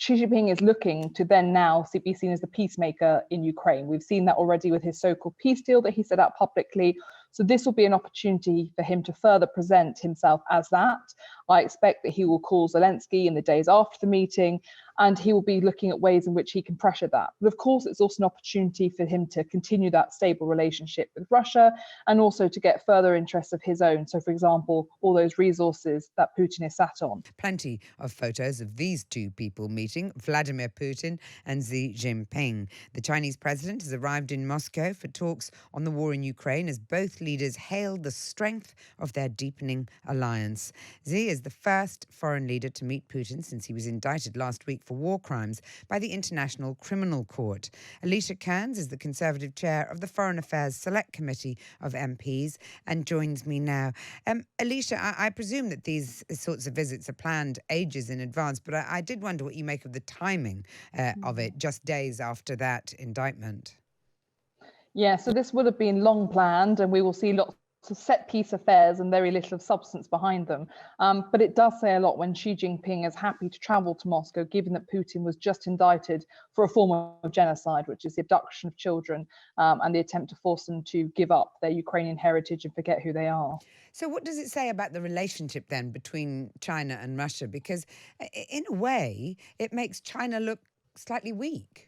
Xi Jinping is looking to then now be seen as the peacemaker in Ukraine. We've seen that already with his so-called peace deal that he set out publicly. So this will be an opportunity for him to further present himself as that. I expect that he will call Zelensky in the days after the meeting, and he will be looking at ways in which he can pressure that. But of course, it's also an opportunity for him to continue that stable relationship with Russia and also to get further interests of his own. So, for example, all those resources that Putin is sat on. Plenty of photos of these two people meeting, Vladimir Putin and Xi Jinping. The Chinese president has arrived in Moscow for talks on the war in Ukraine as both leaders hailed the strength of their deepening alliance. Xi is the first foreign leader to meet Putin since he was indicted last week for war crimes by the International Criminal Court. Alicia Kearns is the Conservative chair of the Foreign Affairs Select Committee of MPs and joins me now. Alicia, I presume that these sorts of visits are planned ages in advance, but I did wonder what you make of the timing of it, just days after that indictment. Yeah, so this would have been long planned, and we will see lots of set-piece affairs and very little of substance behind them. But it does say a lot when Xi Jinping is happy to travel to Moscow, given that Putin was just indicted for a form of genocide, which is the abduction of children and the attempt to force them to give up their Ukrainian heritage and forget who they are. So what does it say about the relationship then between China and Russia? Because in a way, it makes China look slightly weak.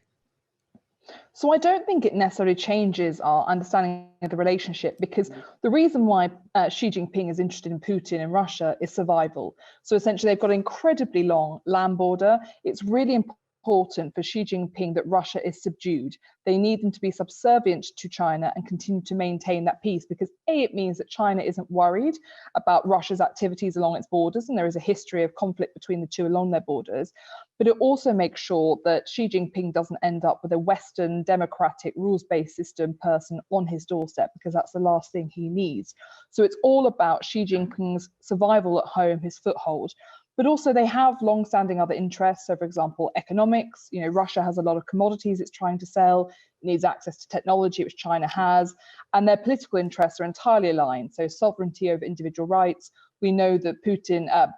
So I don't think it necessarily changes our understanding of the relationship, because the reason why Xi Jinping is interested in Putin and Russia is survival. So essentially, they've got an incredibly long land border. It's really important for Xi Jinping that Russia is subdued. They need them to be subservient to China and continue to maintain that peace, because A, it means that China isn't worried about Russia's activities along its borders, and there is a history of conflict between the two along their borders. But it also makes sure that Xi Jinping doesn't end up with a Western democratic rules-based system person on his doorstep, because that's the last thing he needs. So it's all about Xi Jinping's survival at home, his foothold. But also they have long-standing other interests. So, for example, economics. You know, Russia has a lot of commodities it's trying to sell. It needs access to technology, which China has. And their political interests are entirely aligned. So sovereignty over individual rights. We know that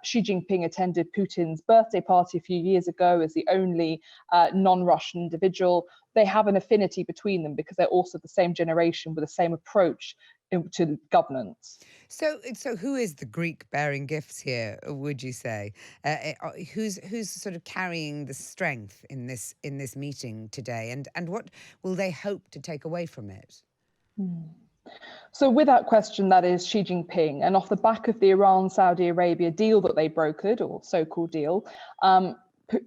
Xi Jinping attended Putin's birthday party a few years ago as the only non-Russian individual. They have an affinity between them because they're also the same generation with the same approach to governance. So who is the Greek bearing gifts here, would you say? Who's sort of carrying the strength in this meeting today, and what will they hope to take away from it? So without question, that is Xi Jinping. And off the back of the Iran-Saudi Arabia deal that they brokered, or so-called deal,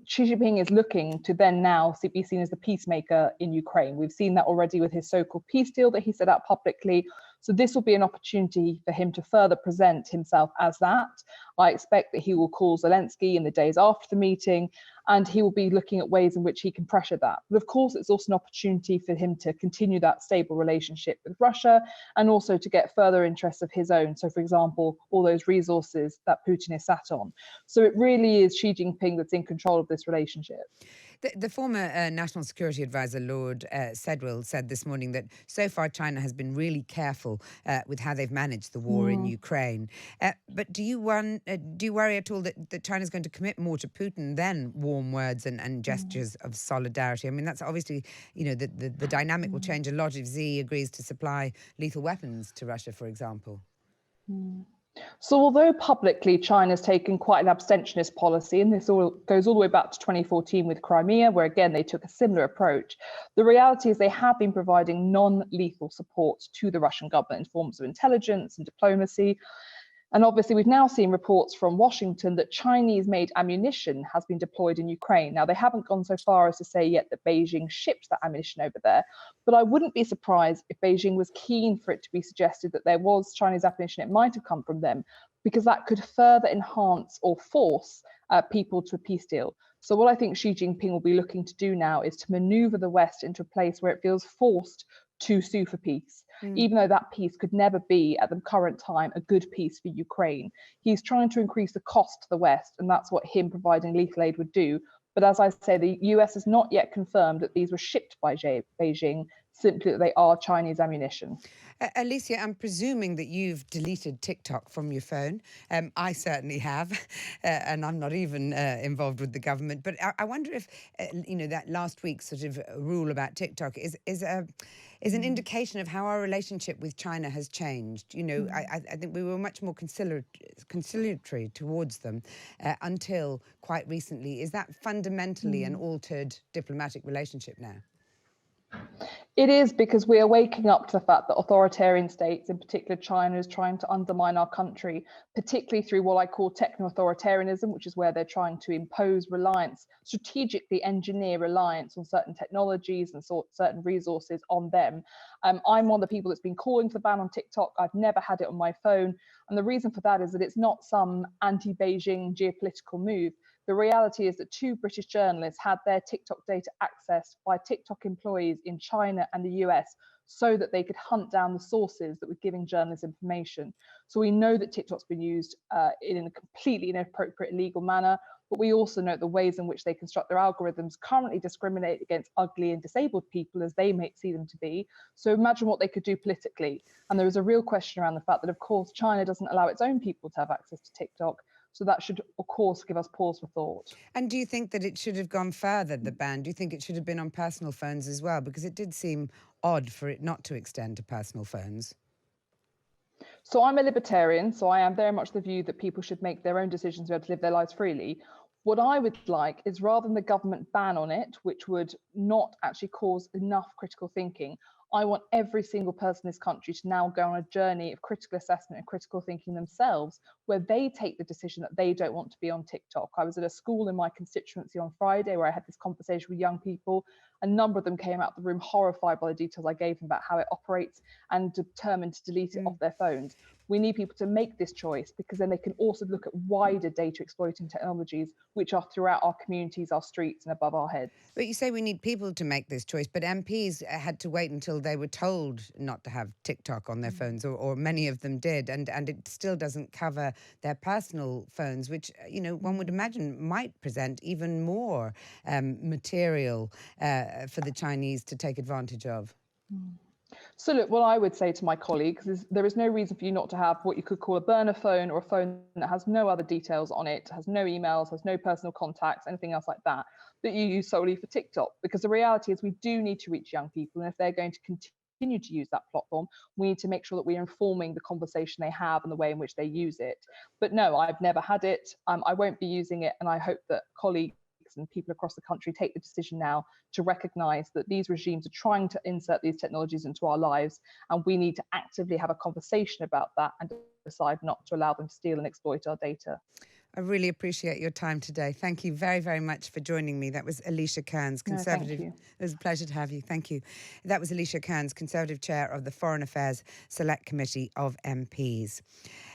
Xi Jinping is looking to then now be seen as the peacemaker in Ukraine. We've seen that already with his so-called peace deal that he set out publicly. So this will be an opportunity for him to further present himself as that. I expect that he will call Zelensky in the days after the meeting, and he will be looking at ways in which he can pressure that. But of course, it's also an opportunity for him to continue that stable relationship with Russia and also to get further interests of his own. So, for example, all those resources that Putin is sat on. So it really is Xi Jinping that's in control of this relationship. The former National Security Advisor, Lord Sedwill, said this morning that so far China has been really careful with how they've managed the war in Ukraine. But do you worry at all that China's going to commit more to Putin than warm words and gestures of solidarity? I mean, that's obviously, you know, the dynamic will change a lot if Xi agrees to supply lethal weapons to Russia, for example. So although publicly China's taken quite an abstentionist policy, and this all goes all the way back to 2014 with Crimea, where again they took a similar approach, the reality is they have been providing non-lethal support to the Russian government in forms of intelligence and diplomacy. And obviously, we've now seen reports from Washington that Chinese-made ammunition has been deployed in Ukraine. Now, they haven't gone so far as to say yet that Beijing shipped that ammunition over there, but I wouldn't be surprised if Beijing was keen for it to be suggested that there was Chinese ammunition, it might have come from them, because that could further enhance or force people to a peace deal. So what I think Xi Jinping will be looking to do now is to maneuver the West into a place where it feels forced to sue for peace, even though that peace could never be at the current time a good peace for Ukraine. He's trying to increase the cost to the West, and that's what him providing lethal aid would do. But as I say, the US has not yet confirmed that these were shipped by Beijing, simply that they are Chinese ammunition. Alicia, I'm presuming that you've deleted TikTok from your phone. I certainly have, and I'm not even involved with the government. But I wonder if, that last week's sort of rule about TikTok is an indication of how our relationship with China has changed. I think we were much more conciliatory towards them until quite recently. Is that fundamentally an altered diplomatic relationship now? It is, because we are waking up to the fact that authoritarian states, in particular China, is trying to undermine our country, particularly through what I call techno-authoritarianism, which is where they're trying to impose reliance, strategically engineer reliance on certain technologies and certain resources on them. I'm one of the people that's been calling for the ban on TikTok. I've never had it on my phone. And the reason for that is that it's not some anti-Beijing geopolitical move. The reality is that 2 British journalists had their TikTok data accessed by TikTok employees in China and the US so that they could hunt down the sources that were giving journalists information. So we know that TikTok's been used in a completely inappropriate, illegal manner, but we also know the ways in which they construct their algorithms currently discriminate against ugly and disabled people as they may see them to be. So imagine what they could do politically. And there is a real question around the fact that, of course, China doesn't allow its own people to have access to TikTok. So that should, of course, give us pause for thought. And do you think that it should have gone further, the ban? Do you think it should have been on personal phones as well? Because it did seem odd for it not to extend to personal phones. So I'm a libertarian, so I am very much the view that people should make their own decisions to be able to live their lives freely. What I would like is, rather than the government ban on it, which would not actually cause enough critical thinking, I want every single person in this country to now go on a journey of critical assessment and critical thinking themselves, where they take the decision that they don't want to be on TikTok. I was at a school in my constituency on Friday where I had this conversation with young people. A number of them came out of the room horrified by the details I gave them about how it operates and determined to delete it off their phones. We need people to make this choice, because then they can also look at wider data exploiting technologies, which are throughout our communities, our streets, and above our heads. But you say we need people to make this choice, but MPs had to wait until they were told not to have TikTok on their phones, or many of them did, and it still doesn't cover their personal phones, which, one would imagine might present even more material for the Chinese to take advantage of. So look, what I would say to my colleagues is there is no reason for you not to have what you could call a burner phone, or a phone that has no other details on it, has no emails, has no personal contacts, anything else like that, that you use solely for TikTok. Because the reality is we do need to reach young people. And if they're going to continue to use that platform, we need to make sure that we're informing the conversation they have and the way in which they use it. But no, I've never had it. I won't be using it. And I hope that colleagues and people across the country take the decision now to recognise that these regimes are trying to insert these technologies into our lives, and we need to actively have a conversation about that and decide not to allow them to steal and exploit our data. I really appreciate your time today. Thank you very, very much for joining me. That was Alicia Kearns, Conservative. No, thank you. It was a pleasure to have you. Thank you. That was Alicia Kearns, Conservative Chair of the Foreign Affairs Select Committee of MPs.